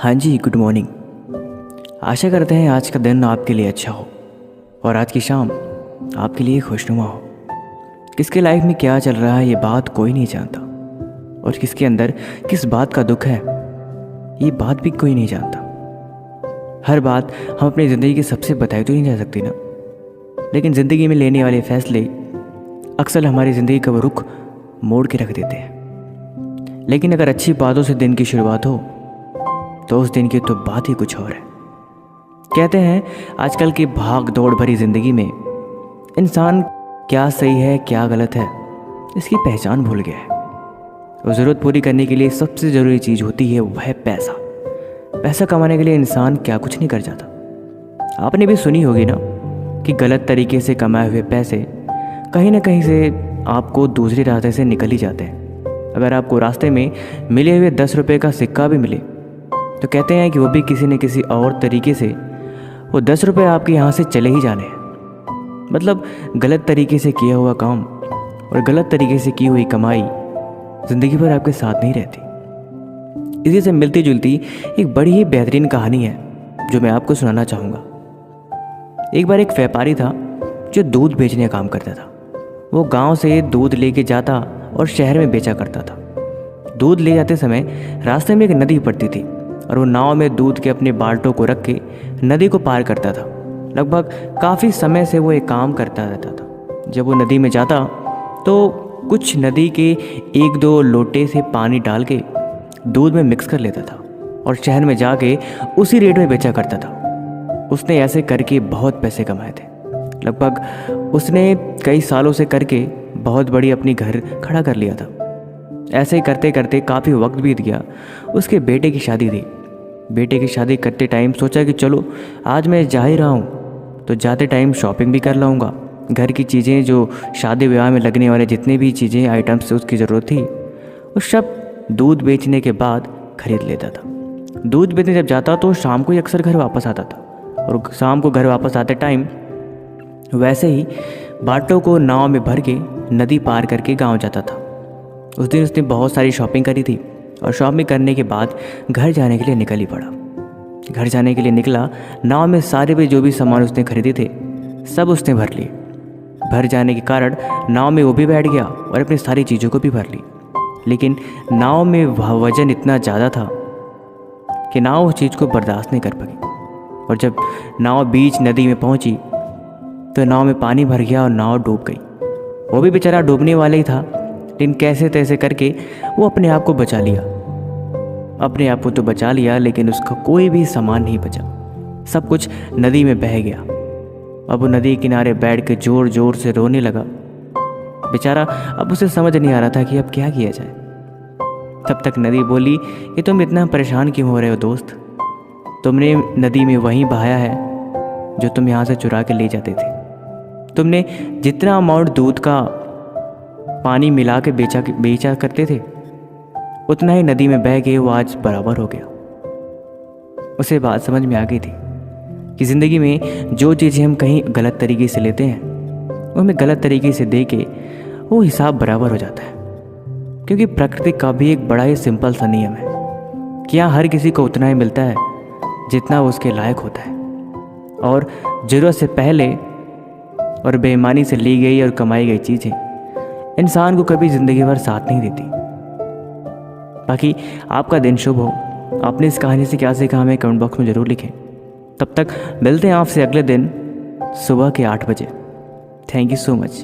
हाँ जी, good morning. आशा करते हैं आज का दिन आपके लिए अच्छा हो और आज की शाम आपके लिए खुशनुमा हो। किसके लाइफ में क्या चल रहा है ये बात कोई नहीं जानता, और किसके अंदर किस बात का दुख है ये बात भी कोई नहीं जानता। हर बात हम अपनी ज़िंदगी की सबसे बताई तो नहीं जा सकती ना, लेकिन ज़िंदगी में लेने वाले फैसले अक्सर हमारी ज़िंदगी का वो रुख मोड़ के रख देते हैं। लेकिन अगर अच्छी बातों से दिन की शुरुआत हो तो उस दिन की तो बात ही कुछ और है। कहते हैं आजकल की भाग दौड़ भरी ज़िंदगी में इंसान क्या सही है क्या गलत है इसकी पहचान भूल गया है। और ज़रूरत पूरी करने के लिए सबसे ज़रूरी चीज़ होती है वह है पैसा। पैसा कमाने के लिए इंसान क्या कुछ नहीं कर जाता। आपने भी सुनी होगी ना कि गलत तरीके से कमाए हुए पैसे कहीं ना कहीं से आपको दूसरे रास्ते से निकल ही जाते हैं। अगर आपको रास्ते में मिले हुए 10 रुपये का सिक्का भी मिले तो कहते हैं कि वो भी किसी न किसी और तरीके से वो 10 रुपये आपके यहाँ से चले ही जाने हैं। मतलब गलत तरीके से किया हुआ काम और गलत तरीके से की हुई कमाई ज़िंदगी भर आपके साथ नहीं रहती। इसी से मिलती जुलती एक बड़ी ही बेहतरीन कहानी है जो मैं आपको सुनाना चाहूँगा। एक बार एक व्यापारी था जो दूध बेचने का काम करता था। वो गांव से दूध लेके जाता और शहर में बेचा करता था। दूध ले जाते समय रास्ते में एक नदी पड़ती थी और वो नाव में दूध के अपने बाल्टों को रख के नदी को पार करता था। लगभग काफ़ी समय से वो एक काम करता रहता था। जब वो नदी में जाता तो कुछ नदी के 1-2 लोटे से पानी डाल के दूध में मिक्स कर लेता था और शहर में जाके उसी रेट में बेचा करता था। उसने ऐसे करके बहुत पैसे कमाए थे। लगभग उसने कई सालों से करके बहुत बड़ी अपनी घर खड़ा कर लिया था। ऐसे ही करते करते काफ़ी वक्त बीत गया। उसके बेटे की शादी थी। बेटे की शादी करते टाइम सोचा कि चलो आज मैं जा ही रहा हूँ तो जाते टाइम शॉपिंग भी कर लाऊंगा। घर की चीज़ें जो शादी विवाह में लगने वाले जितनी भी चीज़ें आइटम्स से उसकी ज़रूरत थी वो सब दूध बेचने के बाद खरीद लेता था। दूध बेचने जब जाता तो शाम को ही अक्सर घर वापस आता था और शाम को घर वापस आते टाइम वैसे ही बाटों को नाव में भर के नदी पार करके गाँव जाता था। उस दिन उसने बहुत सारी शॉपिंग करी थी और शॉपिंग करने के बाद घर जाने के लिए निकल ही पड़ा। घर जाने के लिए निकला, नाव में सारे भी जो भी सामान उसने खरीदे थे सब उसने भर लिए। भर जाने के कारण नाव में वो भी बैठ गया और अपनी सारी चीज़ों को भी भर ली। लेकिन नाव में वजन इतना ज़्यादा था कि नाव उस चीज़ को बर्दाश्त नहीं कर पाई। और जब नाव बीच नदी में पहुंची तो नाव में पानी भर गया और नाव डूब गई। वो भी बेचारा डूबने वाला ही था, लेकिन कैसे तैसे करके वो अपने आप को बचा लिया। अपने आप को तो बचा लिया लेकिन उसका कोई भी सामान नहीं बचा। सब कुछ नदी में बह गया। अब वो नदी किनारे बैठ के ज़ोर ज़ोर से रोने लगा। बेचारा अब उसे समझ नहीं आ रहा था कि अब क्या किया जाए। तब तक नदी बोली कि तुम इतना परेशान क्यों हो रहे हो दोस्त। तुमने नदी में वहीं बहाया है जो तुम यहाँ से चुरा के ले जाते थे। तुमने जितना अमाउंट दूध का पानी मिला के बेचा करते थे उतना ही नदी में बह के वो आज बराबर हो गया। उसे बात समझ में आ गई थी कि ज़िंदगी में जो चीज़ें हम कहीं गलत तरीके से लेते हैं वो हमें गलत तरीके से दे के वो हिसाब बराबर हो जाता है। क्योंकि प्रकृति का भी एक बड़ा ही सिंपल सा नियम है कि यहाँ हर किसी को उतना ही मिलता है जितना वो उसके लायक होता है। और ज़रूरत से पहले और बेईमानी से ली गई और कमाई गई चीज़ें इंसान को कभी ज़िंदगी भर साथ नहीं देती। बाकी आपका दिन शुभ हो। आपने इस कहानी से क्या सीखा हमें कमेंट बॉक्स में ज़रूर लिखें। तब तक मिलते हैं आपसे अगले दिन सुबह के 8 बजे। Thank you so much.